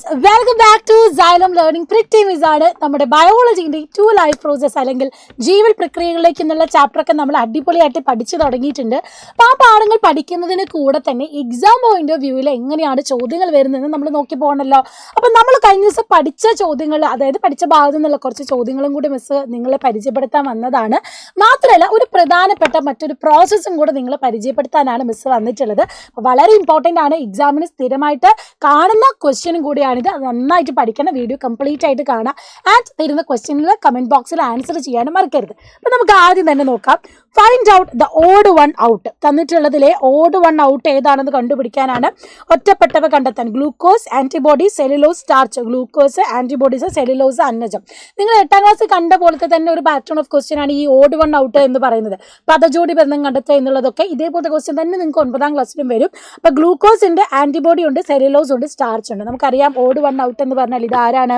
Welcome back to xylem learning pretty മിസാണ്. നമ്മുടെ ബയോളജിന്റെ 2 ലൈഫ് പ്രോസസ് അല്ലെങ്കിൽ ജീവൽ പ്രക്രിയകളിലേക്ക് എന്നുള്ള ചാപ്റ്ററൊക്കെ നമ്മൾ അടിപൊളിയായിട്ട് പഠിച്ചു തുടങ്ങിയിട്ടുണ്ട്. അപ്പോൾ ആ പാഠങ്ങൾ പഠിക്കുന്നതിന് കൂടെ തന്നെ എക്സാം പോയിന്റ് ഓഫ് വ്യൂവിൽ എങ്ങനെയാണ് ചോദ്യങ്ങൾ വരുന്നതെന്ന് നമ്മൾ നോക്കി പോകണമല്ലോ. അപ്പം നമ്മൾ കഴിഞ്ഞ ദിവസം പഠിച്ച ചോദ്യങ്ങൾ, അതായത് പഠിച്ച ഭാഗത്തു നിന്നുള്ള കുറച്ച് ചോദ്യങ്ങളും കൂടി മിസ് നിങ്ങളെ പരിചയപ്പെടുത്താൻ വന്നതാണ്. മാത്രമല്ല ഒരു പ്രധാനപ്പെട്ട മറ്റൊരു പ്രോസസ്സും കൂടെ നിങ്ങളെ പരിചയപ്പെടുത്താനാണ് മിസ് വന്നിട്ടുള്ളത്. അപ്പോൾ വളരെ ഇമ്പോർട്ടൻ്റ് ആണ്, എക്സാമിന് സ്ഥിരമായിട്ട് കാണുന്ന ക്വസ്റ്റ്യനും കൂടിയാണിത്. അത് നന്നായിട്ട് പഠിക്കണം, വീഡിയോ കംപ്ലീറ്റ് ആയിട്ട് കാണാം. ആൻഡ് തരുന്ന ക്വസ്റ്റ്യനിൽ കമൻറ്റ് ബോക്സിൽ ആൻസർ ചെയ്യാനും മറക്കരുത്. അപ്പോൾ നമുക്ക് ആദ്യം തന്നെ നോക്കാം. Find out the odd one out. തന്നിട്ടുള്ളതിലെ ഓഡ് വൺ ഔട്ട് ഏതാണെന്ന് കണ്ടുപിടിക്കാനാണ്. ഒറ്റപ്പെട്ടവ കണ്ടെത്താൻ. Glucose, antibodies, cellulose, starch. Glucose, antibodies, cellulose, അന്നജം. നിങ്ങൾ 8ാം ക്ലാസ് കണ്ട പോലത്തെ തന്നെ ഒരു പാറ്റേൺ ഓഫ് ക്വസ്റ്റ്യൻ ആണ് ഈ ഓഡ് വൺ ഔട്ട് എന്ന് പറയുന്നത്. പദജോടി ബന്ധം കണ്ടെത്തുക എന്നുള്ളതൊക്കെ ഇതേപോലത്തെ ക്വസ്റ്റ്യൻ തന്നെ നിങ്ങൾക്ക് 9ാം ക്ലാസ്സിലും വരും. അപ്പോൾ ഗ്ലൂക്കോസ് ഉണ്ട്, ആൻറ്റിബോഡി ഉണ്ട്, സെല്ലുലോസ് ഉണ്ട്, സ്റ്റാർച്ച് ഉണ്ട്. നമുക്കറിയാം ഓഡ് വൺ ഔട്ട് എന്ന് പറഞ്ഞാൽ ഇതാരാണ്?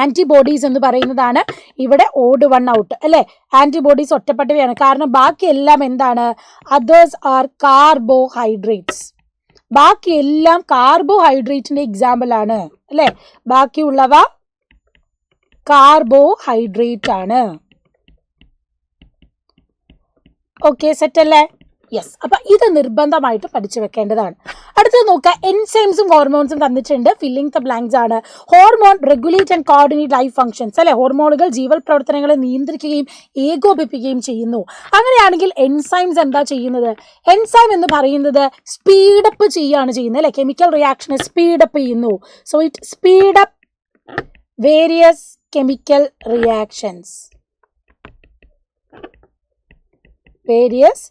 ആൻറ്റിബോഡീസ് എന്ന് പറയുന്നതാണ് ഇവിടെ ഓഡ് വൺ ഔട്ട് അല്ലേ. ആൻറ്റിബോഡീസ് ഒറ്റപ്പെട്ടവയാണ്, കാരണം ബാക്കിയെല്ലാം എന്താണ്? Others are carbohydrates. ബാക്കിയെല്ലാം കാർബോഹൈഡ്രേറ്റിന്റെ എക്സാമ്പിൾ ആണ് അല്ലേ. ബാക്കിയുള്ളവ കാർബോഹൈഡ്രേറ്റ് ആണ്. ഓക്കെ, സെറ്റ് അല്ലേ? യെസ്. അപ്പം ഇത് നിർബന്ധമായിട്ട് പഠിച്ചു വെക്കേണ്ടതാണ്. അടുത്തത് നോക്കുക, എൻസൈംസും ഹോർമോൺസും തന്നിട്ടുണ്ട്. ഫില്ലിംഗ് ദ ബ്ലാങ്ക്സ് ആണ്. Hormone regulate and coordinate life functions അല്ലെ. ഹോർമോണുകൾ ജീവൽ പ്രവർത്തനങ്ങളെ നിയന്ത്രിക്കുകയും ഏകോപിപ്പിക്കുകയും ചെയ്യുന്നു. അങ്ങനെയാണെങ്കിൽ എൻസൈംസ് എന്താ ചെയ്യുന്നത്? എൻസൈം എന്ന് പറയുന്നത് സ്പീഡപ്പ് ചെയ്യുകയാണ് ചെയ്യുന്നത് അല്ലെ. കെമിക്കൽ റിയാക്ഷനെ സ്പീഡപ്പ് ചെയ്യുന്നു. So it speed up various chemical reactions. Various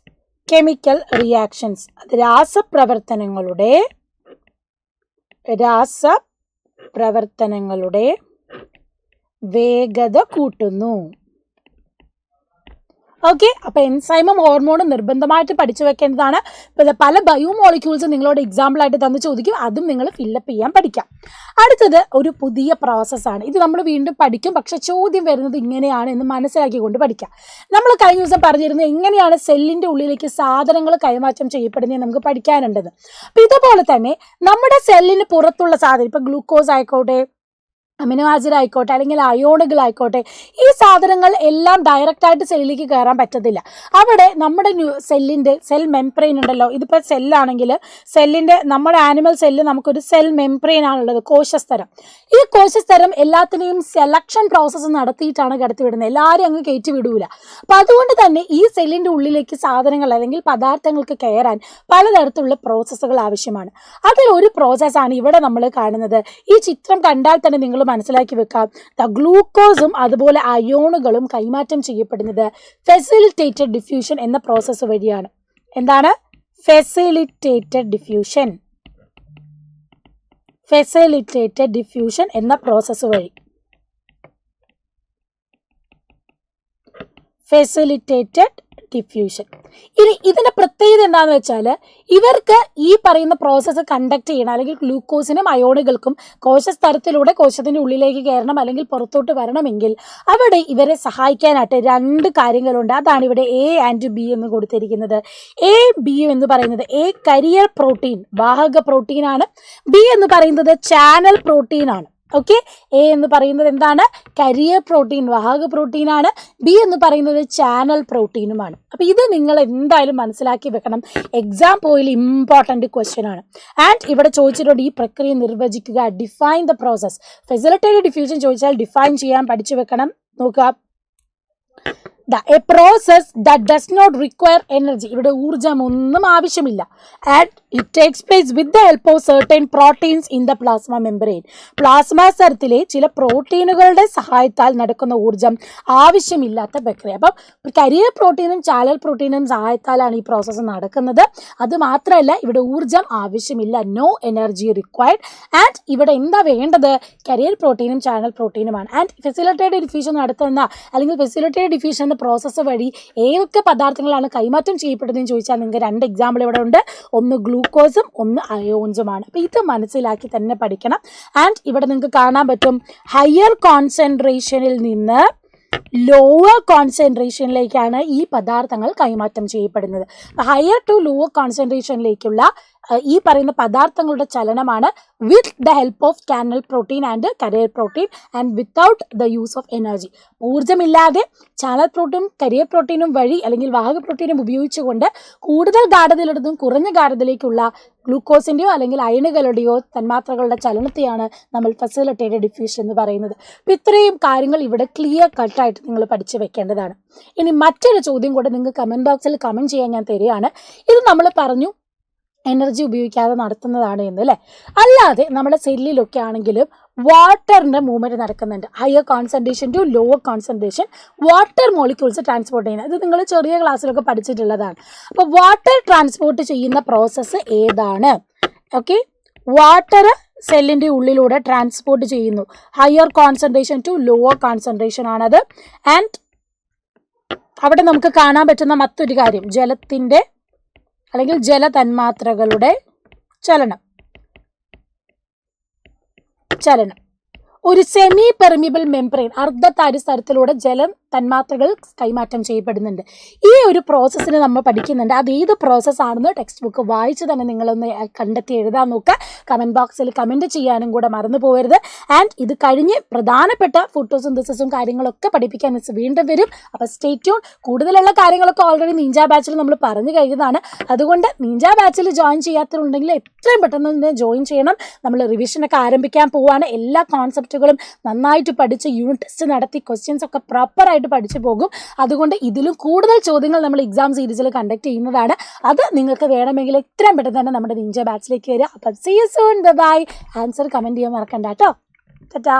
chemical reactions. അത് രാസപ്രവർത്തനങ്ങളുടെ വേഗത കൂട്ടുന്നു. ഓക്കെ, അപ്പോൾ എൻസൈമും ഹോർമോണും നിർബന്ധമായിട്ട് പഠിച്ചു വെക്കേണ്ടതാണ്. പല ബയോമോളിക്യൂൾസ് നിങ്ങളോട് എക്സാമ്പിളായിട്ട് തന്ന് ചോദിക്കും, അതും നിങ്ങൾ ഫില്ലപ്പ് ചെയ്യാൻ പഠിക്കാം. അടുത്തത് ഒരു പുതിയ പ്രോസസ്സാണ്. ഇത് നമ്മൾ വീണ്ടും പഠിക്കും, പക്ഷെ ചോദ്യം വരുന്നത് ഇങ്ങനെയാണ് എന്ന് മനസ്സിലാക്കിക്കൊണ്ട് പഠിക്കാം. നമ്മൾ കഴിഞ്ഞ ദിവസം പറഞ്ഞിരുന്നത് എങ്ങനെയാണ് സെല്ലിൻ്റെ ഉള്ളിലേക്ക് സാധനങ്ങൾ കൈമാറ്റം ചെയ്യപ്പെടുന്നത് നമുക്ക് പഠിക്കാനുണ്ടെന്ന്. അപ്പം ഇതുപോലെ തന്നെ നമ്മുടെ സെല്ലിന് പുറത്തുള്ള സാധനം, ഇപ്പം ഗ്ലൂക്കോസ് ആയിക്കോട്ടെ, അമിനോ ആസിഡ് ആയിക്കോട്ടെ, അല്ലെങ്കിൽ അയോണുകളായിക്കോട്ടെ, ഈ സാധനങ്ങൾ എല്ലാം ഡയറക്റ്റായിട്ട് സെല്ലിലേക്ക് കയറാൻ പറ്റത്തില്ല. അവിടെ നമ്മുടെ സെൽ മെംബ്രെയിൻ ഉണ്ടല്ലോ. ഇതിപ്പോൾ സെല്ലാണെങ്കിൽ നമ്മുടെ ആനിമൽ സെല്ല് നമുക്കൊരു സെൽ മെംബ്രെയിൻ ആണുള്ളത്, കോശസ്തരം. ഈ കോശസ്തരം എല്ലാത്തിനെയും സെലക്ഷൻ പ്രോസസ്സ് നടത്തിയിട്ടാണ് കടത്തിവിടുന്നത്. എല്ലാവരും അങ്ങ് കയറ്റി വിടൂല. അപ്പം അതുകൊണ്ട് തന്നെ ഈ സെല്ലിൻ്റെ ഉള്ളിലേക്ക് സാധനങ്ങൾ അല്ലെങ്കിൽ പദാർത്ഥങ്ങൾക്ക് കയറാൻ പലതരത്തിലുള്ള പ്രോസസ്സുകൾ ആവശ്യമാണ്. അതിലൊരു പ്രോസസ്സാണ് ഇവിടെ നമ്മൾ കാണുന്നത്. ഈ ചിത്രം കണ്ടാൽ തന്നെ നിങ്ങൾ മനസ്സിലാക്കി വെക്കാം. ഗ്ലൂക്കോസും അതുപോലെ അയോണുകളും കൈമാറ്റം ചെയ്യപ്പെടുന്നത് ഫെസിലിറ്റേറ്റഡ് ഡിഫ്യൂഷൻ എന്ന പ്രോസസ്സ് വഴിയാണ്. എന്താണ്? Facilitated diffusion. ഫെസിലിറ്റേറ്റഡ് ഡിഫ്യൂഷൻ എന്ന പ്രോസസ്സ് വഴി. Facilitated diffusion. ഇനി ഇതിൻ്റെ പ്രത്യേകത എന്താണെന്ന് വെച്ചാൽ, ഇവർക്ക് ഈ പറയുന്ന പ്രോസസ്സ് കണ്ടക്ട് ചെയ്യണം, അല്ലെങ്കിൽ ഗ്ലൂക്കോസിനും അയോണുകൾക്കും കോശസ്തരത്തിലൂടെ കോശത്തിൻ്റെ ഉള്ളിലേക്ക് കയറണം അല്ലെങ്കിൽ പുറത്തോട്ട് വരണമെങ്കിൽ അവിടെ ഇവരെ സഹായിക്കാനായിട്ട് 2 കാര്യങ്ങളുണ്ട്. അതാണ് ഇവിടെ എ ആൻഡ് ബി എന്ന് കൊടുത്തിരിക്കുന്നത്. എ ബി എന്ന് പറയുന്നത് എ കരിയർ പ്രോട്ടീൻ, വാഹക പ്രോട്ടീനാണ്. ബി എന്ന് പറയുന്നത് ചാനൽ പ്രോട്ടീനാണ്. ഓക്കെ, എ എന്ന് പറയുന്നത് എന്താണ്? കരിയർ പ്രോട്ടീൻ, വാഹക പ്രോട്ടീനാണ്. ബി എന്ന് പറയുന്നത് ചാനൽ പ്രോട്ടീനുമാണ്. അപ്പോൾ ഇത് നിങ്ങൾ എന്തായാലും മനസ്സിലാക്കി വെക്കണം. എക്സാം പോയിൽ ഇമ്പോർട്ടൻറ്റ് ക്വസ്റ്റ്യൻ ആണ്. ആൻഡ് ഇവിടെ ചോദിച്ചിട്ടുണ്ട് ഈ പ്രക്രിയ നിർവചിക്കുക, define the process. Facilitated diffusion ചോദിച്ചാൽ ഡിഫൈൻ ചെയ്യാൻ പഠിച്ചു വെക്കണം. നോക്കുക, a process that does not require energy. ഇവിടെ ഊർജം ഒന്നും ആവശ്യമില്ല. and it takes place with the help of certain proteins in the plasma membrane. Plasma സ്ഥലത്തിലെ ചില പ്രോട്ടീനുകളുടെ സഹായത്താൽ നടക്കുന്ന ഊർജം ആവശ്യമില്ലാത്ത പ്രക്രിയ. അപ്പം കരിയർ പ്രോട്ടീനും ചാനൽ പ്രോട്ടീനും സഹായത്താലാണ് ഈ പ്രോസസ്സ് നടക്കുന്നത്. അത് മാത്രമല്ല ഇവിടെ ഊർജം ആവശ്യമില്ല, നോ എനർജി റിക്വയർഡ്. ആൻഡ് ഇവിടെ എന്താ വേണ്ടത്? കരിയർ പ്രോട്ടീനും ചാനൽ പ്രോട്ടീനുമാണ്. ആൻഡ് ഫെസിലിറ്റേറ്റഡ് ഡിഫ്യൂഷൻ നടത്തുന്ന അല്ലെങ്കിൽ ഫെസിലിറ്റേറ്റഡ് ഡിഫ്യൂഷൻ പ്രോസസ്സ് വഴി ഏതൊക്കെ പദാർത്ഥങ്ങളാണ് കൈമാറ്റം ചെയ്യപ്പെടുന്നതെന്ന് ചോദിച്ചാൽ നിങ്ങൾക്ക് 2 എക്സാമ്പിൾ ഇവിടെ ഉണ്ട്. ഒന്ന് ഗ്ലൂക്കോസും ഒന്ന് അയോൺസുമാണ്. അപ്പോൾ ഇത് മനസ്സിലാക്കി തന്നെ പഠിക്കണം. ആൻഡ് ഇവിടെ നിങ്ങൾക്ക് കാണാൻ പറ്റും, ഹയർ കോൺസെൻട്രേഷനിൽ നിന്ന് ലോവർ കോൺസെൻട്രേഷനിലേക്കാണ് ഈ പദാർത്ഥങ്ങൾ കൈമാറ്റം ചെയ്യപ്പെടുന്നത്. ഹയർ ടു ലോവർ കോൺസെൻട്രേഷനിലേക്കുള്ള ഈ പറയുന്ന പദാർത്ഥങ്ങളുടെ ചലനമാണ് with the help of channel protein and carrier protein and without the use of energy. ഊർജ്ജമില്ലാതെ ചാനൽ പ്രോട്ടീനും കരിയർ പ്രോട്ടീനും വഴി അല്ലെങ്കിൽ വാഹക പ്രോട്ടീനും ഉപയോഗിച്ചുകൊണ്ട് കൂടുതൽ ഗാഢതയിലെടുത്തും കുറഞ്ഞ ഗാഢതയിലേക്കുള്ള ഗ്ലൂക്കോസിൻ്റെയോ അല്ലെങ്കിൽ അയണുകളുടെയോ തന്മാത്രകളുടെ ചലനത്തെയാണ് നമ്മൾ ഫെസിലിറ്റേറ്റഡ് ഡിഫ്യൂഷൻ എന്ന് പറയുന്നത്. അപ്പോൾ ഇത്രയും കാര്യങ്ങൾ ഇവിടെ ക്ലിയർ കട്ടായിട്ട് നിങ്ങൾ പഠിച്ചു വെക്കേണ്ടതാണ്. ഇനി മറ്റൊരു ചോദ്യം കൂടെ നിങ്ങൾക്ക് കമൻറ്റ് ബോക്സിൽ കമൻറ്റ് ചെയ്യാൻ ഞാൻ തരികയാണ്. ഇത് നമ്മൾ പറഞ്ഞു എനർജി ഉപയോഗിക്കാതെ നടത്തുന്നതാണ് എന്ന് അല്ലേ. അല്ലാതെ നമ്മുടെ സെല്ലിലൊക്കെ ആണെങ്കിലും വാട്ടറിൻ്റെ മൂവ്മെൻറ്റ് നടക്കുന്നുണ്ട്. Higher concentration to lower concentration water molecules transport ചെയ്യുന്നത്. ഇത് നിങ്ങൾ ചെറിയ ക്ലാസ്സിലൊക്കെ പഠിച്ചിട്ടുള്ളതാണ്. അപ്പോൾ വാട്ടർ ട്രാൻസ്പോർട്ട് ചെയ്യുന്ന പ്രോസസ്സ് ഏതാണ്? ഓക്കെ, വാട്ടർ സെല്ലിൻ്റെ ഉള്ളിലൂടെ ട്രാൻസ്പോർട്ട് ചെയ്യുന്നു. Higher concentration to lower concentration ആണത്. ആൻഡ് അവിടെ നമുക്ക് കാണാൻ പറ്റുന്ന മറ്റൊരു കാര്യം ജലത്തിൻ്റെ അല്ലെങ്കിൽ ജലതന്മാത്രകളുടെ ചലനം. ഒരു സെമി പെർമിബിൾ മെംബ്രെയിൻ അർദ്ധതാര്യസ്ഥലത്തിലൂടെ ജലം തന്മാത്രകൾ കൈമാറ്റം ചെയ്യപ്പെടുന്നുണ്ട്. ഈ ഒരു പ്രോസസ്സിന് നമ്മൾ പഠിക്കുന്നുണ്ട്. അത് ഏത് പ്രോസസ്സാണെന്ന് ടെക്സ്റ്റ് ബുക്ക് വായിച്ച് തന്നെ നിങ്ങളൊന്ന് കണ്ടെത്തി എഴുതാൻ നോക്കുക. കമൻറ്റ് ബോക്സിൽ കമൻറ്റ് ചെയ്യാനും കൂടെ മറന്നു പോകരുത്. ആൻഡ് ഇത് കഴിഞ്ഞ് പ്രധാനപ്പെട്ട ഫോട്ടോസിന്തസിസും കാര്യങ്ങളൊക്കെ പഠിപ്പിക്കാൻ മിസ് വീണ്ടും വരും. അപ്പോൾ സ്റ്റേ ട്യൂൺ. കൂടുതലുള്ള കാര്യങ്ങളൊക്കെ ഓൾറെഡി നിഞ്ച ബാച്ചിൽ നമ്മൾ പറഞ്ഞു കഴിഞ്ഞതാണ്. അതുകൊണ്ട് നിഞ്ച ബാച്ചിൽ ജോയിൻ ചെയ്യാത്തവരുണ്ടെങ്കിൽ എത്രയും പെട്ടെന്ന് തന്നെ ജോയിൻ ചെയ്യണം. നമ്മൾ റിവിഷനൊക്കെ ആരംഭിക്കാൻ പോവുകയാണ്. എല്ലാ കോൺസെപ്റ്റുകളും നന്നായിട്ട് പഠിച്ച് യൂണിറ്റ് ടെസ്റ്റ് നടത്തി ക്വസ്റ്റ്യൻസ് ഒക്കെ പ്രോപ്പറായിട്ട് പഠിച്ചു പോകും. അതുകൊണ്ട് ഇതിലും കൂടുതൽ ചോദ്യങ്ങൾ നമ്മൾ എക്സാം സീരീസിൽ കണ്ടക്ട് ചെയ്യുന്നതാണ്. അത് നിങ്ങൾക്ക് വേണമെങ്കിൽ എത്രയും പെട്ടെന്ന് തന്നെ നമ്മുടെ നിഞ്ച ബാച്ചിലേക്ക് വരിക. അപ്പം see you soon. Bye. Answer comment ചെയ്യാൻ മറക്കണ്ട കേട്ടോ. ടാറ്റാ.